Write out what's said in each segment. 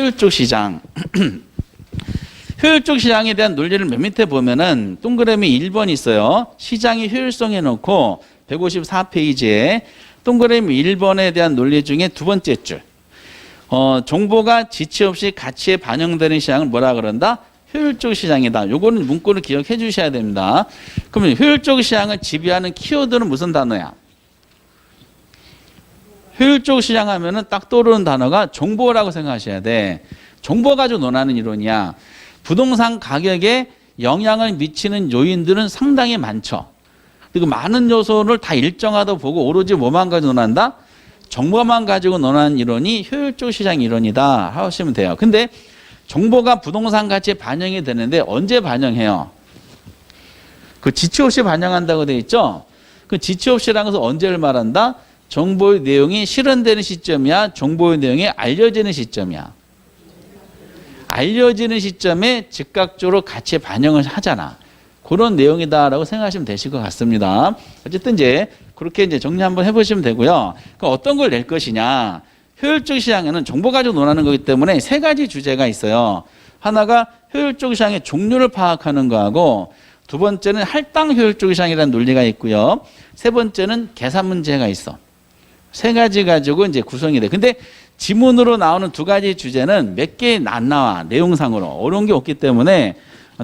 효율적 시장. 효율적 시장에 대한 논리를 맨 밑에 보면은 동그라미 1번 있어요. 시장의 효율성 해놓고 154페이지에 동그라미 1번에 대한 논리 중에 두 번째 줄. 정보가 지체 없이 가치에 반영되는 시장을 뭐라 그런다? 효율적 시장이다. 요거는 문구를 기억해 주셔야 됩니다. 그러면 효율적 시장을 지배하는 키워드는 무슨 단어야? 효율적 시장 하면은 딱 떠오르는 단어가 정보라고 생각하셔야 돼. 정보 가지고 논하는 이론이야. 부동산 가격에 영향을 미치는 요인들은 상당히 많죠. 그리고 많은 요소를 다 일정하다 보고 오로지 뭐만 가지고 논한다? 정보만 가지고 논하는 이론이 효율적 시장 이론이다 하시면 돼요. 근데 정보가 부동산 가치에 반영이 되는데 언제 반영해요? 그 지체 없이 반영한다고 돼 있죠? 그 지체 없이라는 것은 언제를 말한다? 정보의 내용이 실현되는 시점이야? 정보의 내용이 알려지는 시점이야? 알려지는 시점에 즉각적으로 가치에 반영을 하잖아. 그런 내용이다라고 생각하시면 되실 것 같습니다. 어쨌든 이제 그렇게 이제 정리 한번 해보시면 되고요. 그럼 어떤 걸 낼 것이냐? 효율적 시장에는 정보 가지고 논하는 거기 때문에 세 가지 주제가 있어요. 하나가 효율적 시장의 종류를 파악하는 거하고, 두 번째는 할당 효율적 시장이라는 논리가 있고요. 세 번째는 계산 문제가 있어. 세 가지 가지고 이제 구성이 돼. 근데 지문으로 나오는 두 가지 주제는 몇 개 안 나와. 내용상으로 어려운 게 없기 때문에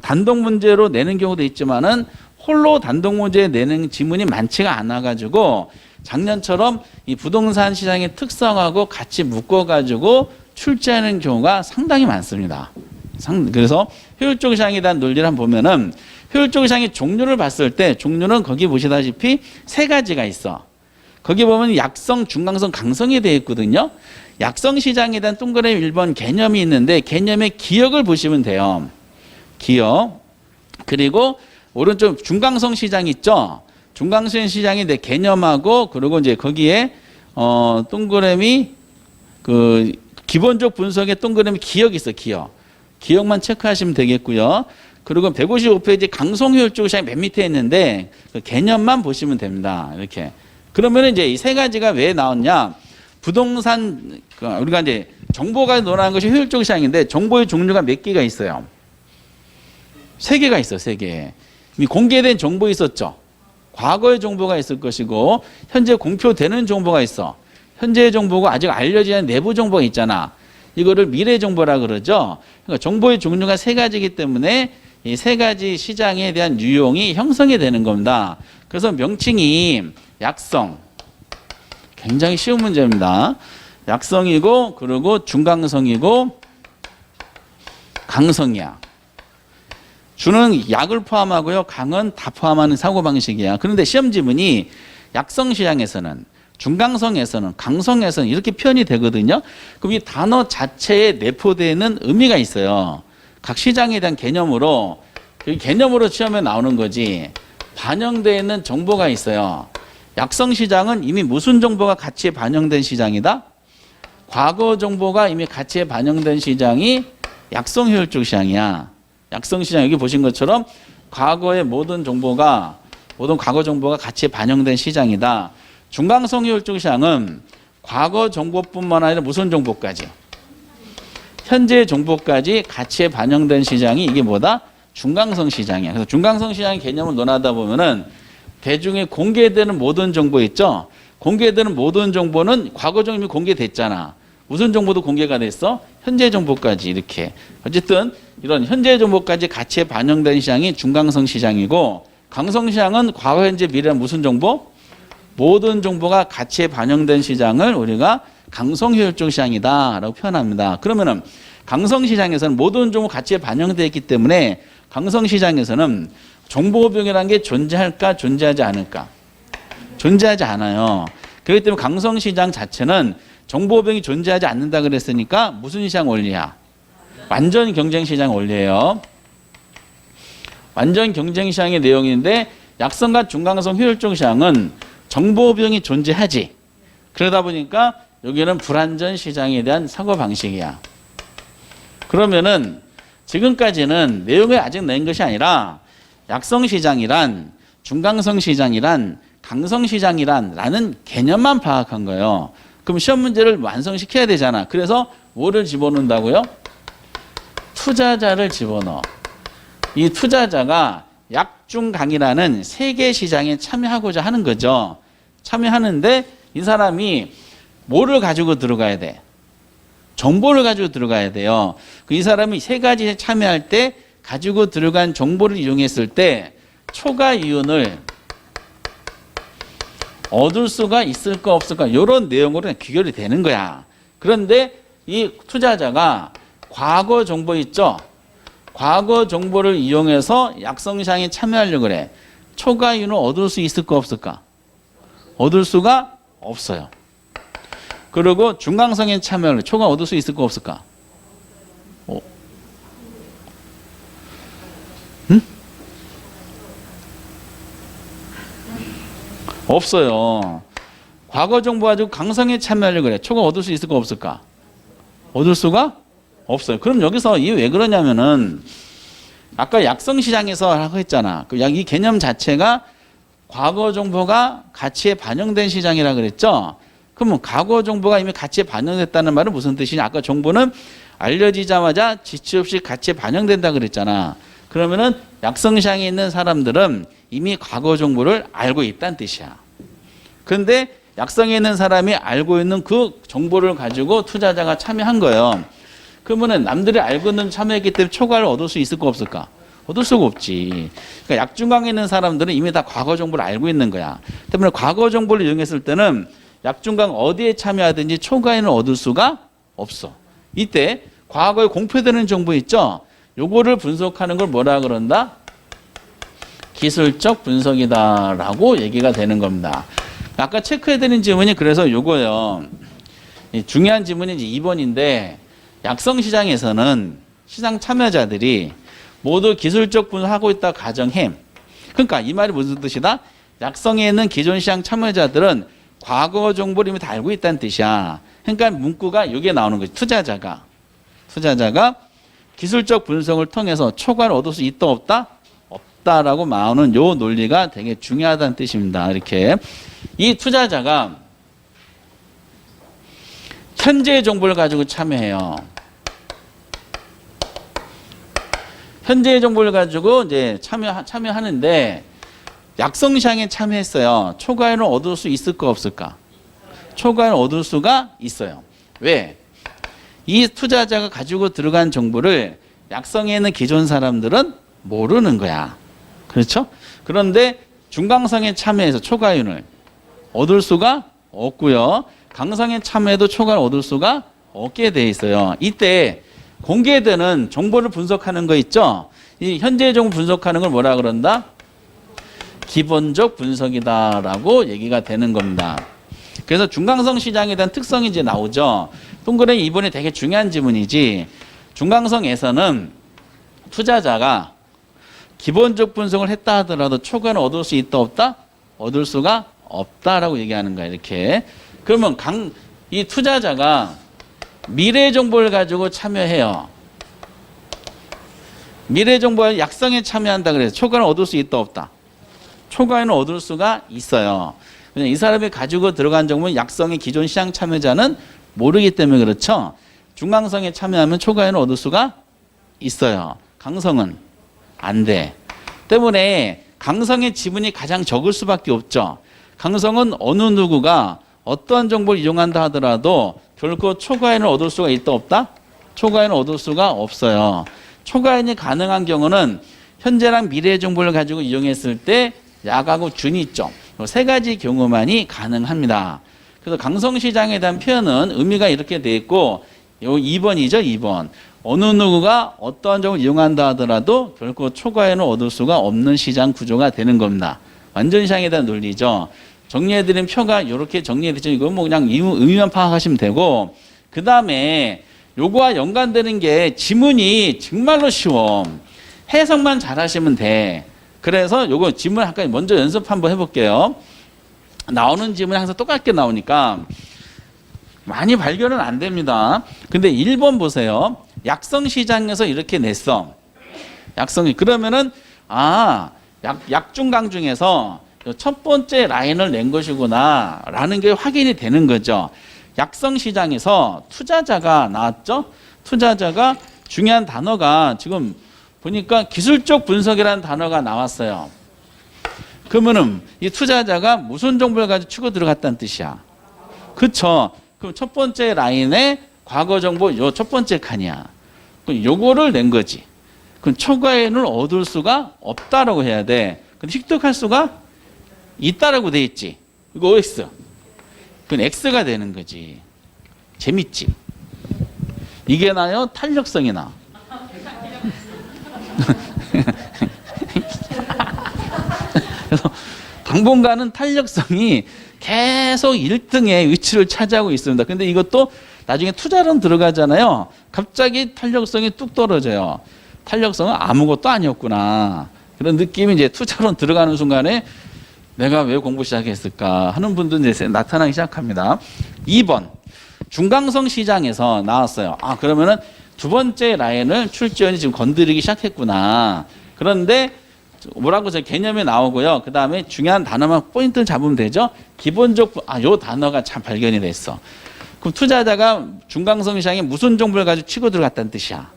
단독 문제로 내는 경우도 있지만은 홀로 단독 문제 내는 지문이 많지가 않아 가지고 작년처럼 이 부동산 시장의 특성하고 같이 묶어 가지고 출제하는 경우가 상당히 많습니다. 그래서 효율적 시장에 대한 논리를 한번 보면은 효율적 시장의 종류를 봤을 때 종류는 거기 보시다시피 세 가지가 있어. 거기 보면 약성, 중강성, 강성이 되어 있거든요. 약성 시장에 대한 동그라미 1번 개념이 있는데 개념의 기억을 보시면 돼요. 기억. 그리고 오른쪽 중강성 시장 있죠. 중강성 시장이 내 개념하고, 그리고 이제 거기에 동그라미 그 기본적 분석의 동그라미 기억이 있어. 기억만 체크하시면 되겠고요. 그리고 155페이지 강성 효율적 시장이 맨 밑에 있는데 그 개념만 보시면 됩니다. 이렇게. 그러면 이제 이 세 가지가 왜 나왔냐? 부동산, 우리가 이제 정보가 논하는 것이 효율적 시장인데 정보의 종류가 몇 개가 있어요? 세 개가 있어, 세 개. 이미 공개된 정보 있었죠. 과거의 정보가 있을 것이고, 현재 공표되는 정보가 있어. 현재의 정보가 아직 알려지지 않은 내부 정보가 있잖아. 이거를 미래 정보라 그러죠. 그러니까 정보의 종류가 세 가지이기 때문에 이 세 가지 시장에 대한 유형이 형성이 되는 겁니다. 그래서 명칭이 약성. 굉장히 쉬운 문제입니다. 약성이고, 그리고 중강성이고, 강성이야. 주는 약을 포함하고요. 강은 다 포함하는 사고방식이야. 그런데 시험 지문이 약성 시장에서는, 중강성에서는, 강성에서는 이렇게 표현이 되거든요. 그럼 이 단어 자체에 내포되는 의미가 있어요. 각 시장에 대한 개념으로, 그 개념으로 시험에 나오는 거지. 반영되어 있는 정보가 있어요. 약성 시장은 이미 무슨 정보가 가치에 반영된 시장이다? 과거 정보가 이미 가치에 반영된 시장이 약성 효율적 시장이야. 약성 시장 여기 보신 것처럼 과거의 모든 과거 정보가 가치에 반영된 시장이다. 중강성 효율적 시장은 과거 정보뿐만 아니라 무슨 정보까지? 현재 정보까지 가치에 반영된 시장이 이게 뭐다? 중강성 시장이야. 그래서 중강성 시장의 개념을 논하다 보면은 대중에 공개되는 모든 정보 있죠? 공개되는 모든 정보는 과거 정보이 공개됐잖아. 무슨 정보도 공개가 됐어? 현재 정보까지 이렇게. 어쨌든 이런 현재 정보까지 가치에 반영된 시장이 중강성 시장이고, 강성 시장은 과거, 현재, 미래란 무슨 정보? 모든 정보가 가치에 반영된 시장을 우리가 강성 효율적 시장이다 라고 표현합니다. 그러면은 강성 시장에서는 모든 정보 가치에 반영되어 있기 때문에 강성 시장에서는 정보병이라는 게 존재할까, 존재하지 않을까? 존재하지 않아요. 그렇기 때문에 강성 시장 자체는 정보병이 존재하지 않는다 그랬으니까 무슨 시장 원리야? 완전 경쟁 시장 원리예요. 완전 경쟁 시장의 내용인데 약성과 중강성 효율적 시장은 정보병이 존재하지. 그러다 보니까 여기는 불완전 시장에 대한 사고방식이야. 그러면은 지금까지는 내용을 아직 낸 것이 아니라 약성 시장이란, 중강성 시장이란, 강성 시장이란 라는 개념만 파악한 거예요. 그럼 시험 문제를 완성시켜야 되잖아. 그래서 뭐를 집어넣는다고요? 투자자를 집어넣어. 이 투자자가 약중강이라는 세계 시장에 참여하고자 하는 거죠. 참여하는데 이 사람이 뭐를 가지고 들어가야 돼? 정보를 가지고 들어가야 돼요. 이 사람이 세 가지에 참여할 때 가지고 들어간 정보를 이용했을 때 초과 이윤을 얻을 수가 있을까 없을까 이런 내용으로 귀결이 되는 거야. 그런데 이 투자자가 과거 정보 있죠? 과거 정보를 이용해서 약성시장에 참여하려고 그래. 초과 이윤을 얻을 수 있을까 없을까? 얻을 수가 없어요. 그리고 중강성에 참여를 초과 얻을 수 있을까 없을까? 응? 없어요. 과거 정보 가지고 강성에 참여하려고 그래. 초과 얻을 수 있을까 없을까? 얻을 수가 없어요. 그럼 여기서 이 왜 그러냐면은 아까 약성시장에서 하고 했잖아. 이 개념 자체가 과거 정보가 가치에 반영된 시장이라 그랬죠. 그러면 과거 정보가 이미 가치에 반영됐다는 말은 무슨 뜻이냐? 아까 정보는 알려지자마자 지체 없이 가치에 반영된다 그랬잖아. 그러면은 약성시장에 있는 사람들은 이미 과거 정보를 알고 있다는 뜻이야. 그런데 약성에 있는 사람이 알고 있는 그 정보를 가지고 투자자가 참여한 거예요. 그러면은 남들이 알고 있는 참여했기 때문에 초과를 얻을 수 있을까 없을까? 얻을 수가 없지. 그러니까 약중강에 있는 사람들은 이미 다 과거 정보를 알고 있는 거야. 때문에 과거 정보를 이용했을 때는 약중강 어디에 참여하든지 초과에는 얻을 수가 없어. 이때 과거에 공표되는 정보 있죠? 요거를 분석하는 걸 뭐라 그런다? 기술적 분석이다라고 얘기가 되는 겁니다. 아까 체크해야 되는 지문이 그래서 요거예요. 중요한 지문이 이제 2번인데 약성시장에서는 시장 참여자들이 모두 기술적 분석하고 있다 가정해. 그러니까 이 말이 무슨 뜻이다? 약성에 있는 기존 시장 참여자들은 과거 정보를 이미 다 알고 있다는 뜻이야. 그러니까 문구가 이게 나오는 거지. 투자자가 기술적 분석을 통해서 초과를 얻을 수 있다 없다? 없다라고 나오는 요 논리가 되게 중요하다는 뜻입니다. 이렇게 이 투자자가 현재의 정보를 가지고 참여해요. 현재의 정보를 가지고 이제 참여하는데 약성시장에 참여했어요. 초과에는 얻을 수 있을까 없을까? 초과에는 얻을 수가 있어요. 왜? 이 투자자가 가지고 들어간 정보를 약성에 있는 기존 사람들은 모르는 거야. 그렇죠? 그런데 중강성에 참여해서 초과이윤을 얻을 수가 없고요. 강성에 참여해도 초과를 얻을 수가 없게 돼 있어요. 이때 공개되는 정보를 분석하는 거 있죠? 이 현재 정보 분석하는 걸 뭐라 그런다? 기본적 분석이다라고 얘기가 되는 겁니다. 그래서 중강성 시장에 대한 특성이 이제 나오죠. 동그라미 이번에 되게 중요한 지문이지. 중강성에서는 투자자가 기본적 분석을 했다 하더라도 초과는 얻을 수 있다 없다? 얻을 수가 없다라고 얘기하는 거야. 이렇게. 그러면 이 투자자가 미래 정보를 가지고 참여해요. 미래 정보와 약성에 참여한다 그래서 초과는 얻을 수 있다 없다? 초과에는 얻을 수가 있어요. 이 사람이 가지고 들어간 정보는 약성의 기존 시장 참여자는 모르기 때문에 그렇죠. 중강성에 참여하면 초과에는 얻을 수가 있어요. 강성은 안 돼. 때문에 강성의 지분이 가장 적을 수밖에 없죠. 강성은 어느 누구가 어떠한 정보를 이용한다 하더라도 결코 초과에는 얻을 수가 있다 없다? 초과에는 얻을 수가 없어요. 초과에는 가능한 경우는 현재랑 미래의 정보를 가지고 이용했을 때 약하고 준이 있죠. 세 가지 경우만이 가능합니다. 그래서 강성시장에 대한 표현은 의미가 이렇게 돼 있고 요 2번이죠. 2번. 어느 누구가 어떠한 정보를 이용한다 하더라도 결코 초과에는 얻을 수가 없는 시장 구조가 되는 겁니다. 완전 시장에 대한 논리죠. 정리해드린 표가 이렇게 정리해드리죠. 이건 뭐 그냥 의미만 파악하시면 되고, 그 다음에 요거와 연관되는 게 지문이 정말로 쉬워. 해석만 잘하시면 돼. 그래서 요거 지문 아까 먼저 연습 한번 해볼게요. 나오는 지문이 항상 똑같게 나오니까 많이 발견은 안 됩니다. 근데 1번 보세요. 약성시장에서 이렇게 냈어. 약성이. 그러면은 약중강 중에서 첫 번째 라인을 낸 것이구나 라는 게 확인이 되는 거죠. 약성 시장에서 투자자가 나왔죠. 투자자가 중요한 단어가 지금 보니까 기술적 분석이라는 단어가 나왔어요. 그러면은 이 투자자가 무슨 정보를 가지고 치고 들어갔다는 뜻이야. 그쵸? 그럼 첫 번째 라인에 과거 정보 요 첫 번째 칸이야. 그럼 요거를 낸 거지. 그럼 초과인을 얻을 수가 없다라고 해야 돼. 근데 획득할 수가 있다라고 돼 있지. 이거 OX. 그건 X가 되는 거지. 재밌지? 이게 나요? 탄력성이 나. 그래서 당분간은 탄력성이 계속 1등의 위치를 차지하고 있습니다. 근데 이것도 나중에 투자론 들어가잖아요. 갑자기 탄력성이 뚝 떨어져요. 탄력성은 아무것도 아니었구나. 그런 느낌이 이제 투자론 들어가는 순간에 내가 왜 공부 시작했을까 하는 분들 이제 나타나기 시작합니다. 2번 중강성 시장에서 나왔어요. 아 그러면은 두 번째 라인을 출제원이 지금 건드리기 시작했구나. 그런데 뭐라고 저 개념이 나오고요. 그 다음에 중요한 단어만 포인트를 잡으면 되죠. 기본적 요 단어가 참 발견이 됐어. 그럼 투자자가 중강성 시장에 무슨 정보를 가지고 치고 들어갔다는 뜻이야.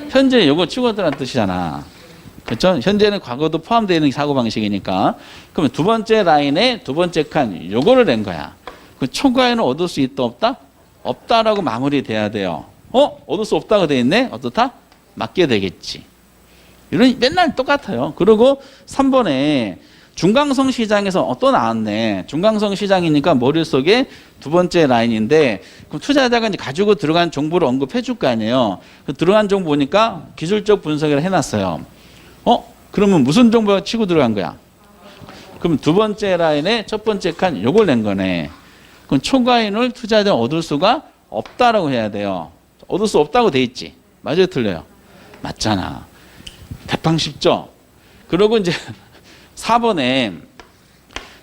현재 요거 치고 들어간 뜻이잖아. 그렇죠? 현재는 과거도 포함되어 있는 사고방식이니까. 그러면 두 번째 라인에 두 번째 칸 요거를 낸 거야. 그 초과에는 얻을 수 있다 없다? 없다라고 마무리돼야 돼요. 얻을 수 없다고 돼 있네? 어떻다? 맞게 되겠지. 이런 맨날 똑같아요. 그리고 3번에 중강성 시장에서 또 나왔네. 중강성 시장이니까 머릿속에 두 번째 라인인데 그럼 투자자가 이제 가지고 들어간 정보를 언급해 줄 거 아니에요. 들어간 정보 보니까 기술적 분석을 해놨어요. 그러면 무슨 정보가 치고 들어간 거야? 그럼 두 번째 라인에 첫 번째 칸 요걸 낸 거네. 그럼 초과인을 투자자가 얻을 수가 없다라고 해야 돼요. 얻을 수 없다고 돼 있지. 맞아요, 틀려요? 맞잖아. 대빵 쉽죠? 그리고 이제 4번에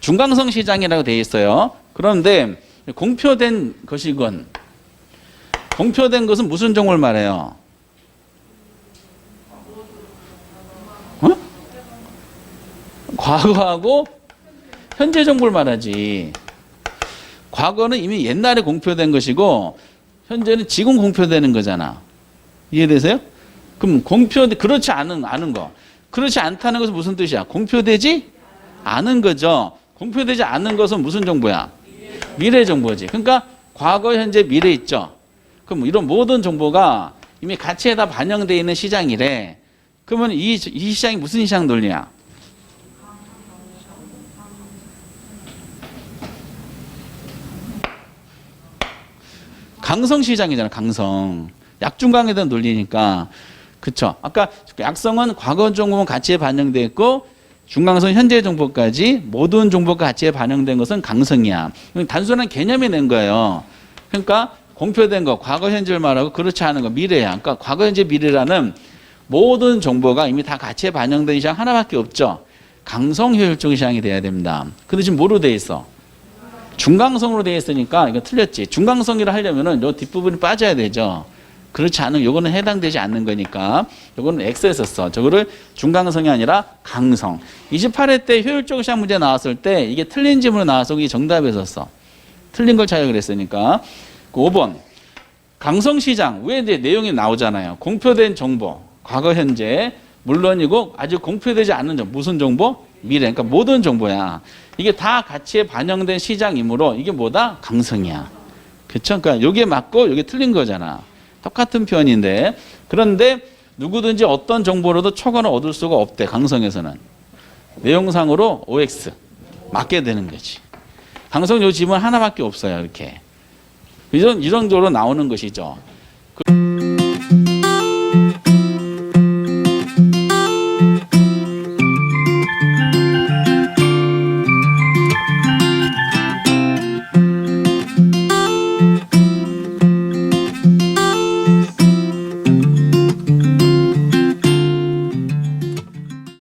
중강성 시장이라고 돼 있어요. 그런데 공표된 것이건 공표된 것은 무슨 정보를 말해요? 과거하고 현재 정보를 말하지. 과거는 이미 옛날에 공표된 것이고 현재는 지금 공표되는 거잖아. 이해되세요? 그럼 그렇지 않은 거. 그렇지 않다는 것은 무슨 뜻이야? 공표되지 않은 거죠. 공표되지 않는 것은 무슨 정보야? 미래 정보지. 그러니까 과거, 현재, 미래 있죠. 그럼 이런 모든 정보가 이미 가치에 다 반영되어 있는 시장이래. 그러면 이 시장이 무슨 시장 논리야? 강성 시장이잖아. 강성. 약중강에 대한 논리니까. 그쵸? 아까 약성은 과거 정보만 가치에 반영되어 있고 중강성 현재 정보까지 모든 정보가 가치에 반영된 것은 강성이야. 단순한 개념이 낸 거예요. 그러니까 공표된 거 과거 현재를 말하고 그렇지 않은 거 미래야. 그러니까 과거 현재 미래라는 모든 정보가 이미 다 가치에 반영된 시장 하나밖에 없죠. 강성 효율적 시장이 돼야 됩니다. 근데 지금 뭐로 돼 있어? 중강성으로 되어 있으니까 이거 틀렸지. 중강성이라 하려면은 요 뒷부분이 빠져야 되죠. 그렇지 않으면 요거는 해당되지 않는 거니까 요거는 X에서 써. 저거를 중강성이 아니라 강성. 28회 때 효율적 시장 문제 나왔을 때 이게 틀린 질문으로 나와서 이게 정답에서 써. 틀린 걸 찾아 그랬으니까. 5번. 강성 시장. 왜 이제 내용이 나오잖아요. 공표된 정보. 과거 현재 물론이고 아직 공표되지 않는 정보. 무슨 정보? 미래. 그러니까 모든 정보야. 이게 다 가치에 반영된 시장이므로 이게 뭐다? 강성이야. 그쵸? 그러니까 요게 맞고 요게 틀린 거잖아. 똑같은 표현인데 그런데 누구든지 어떤 정보로도 초과는 얻을 수가 없대. 강성에서는. 내용상으로 OX. 맞게 되는 거지. 강성 요 지문 하나밖에 없어요. 이렇게. 이런 식으로 나오는 것이죠.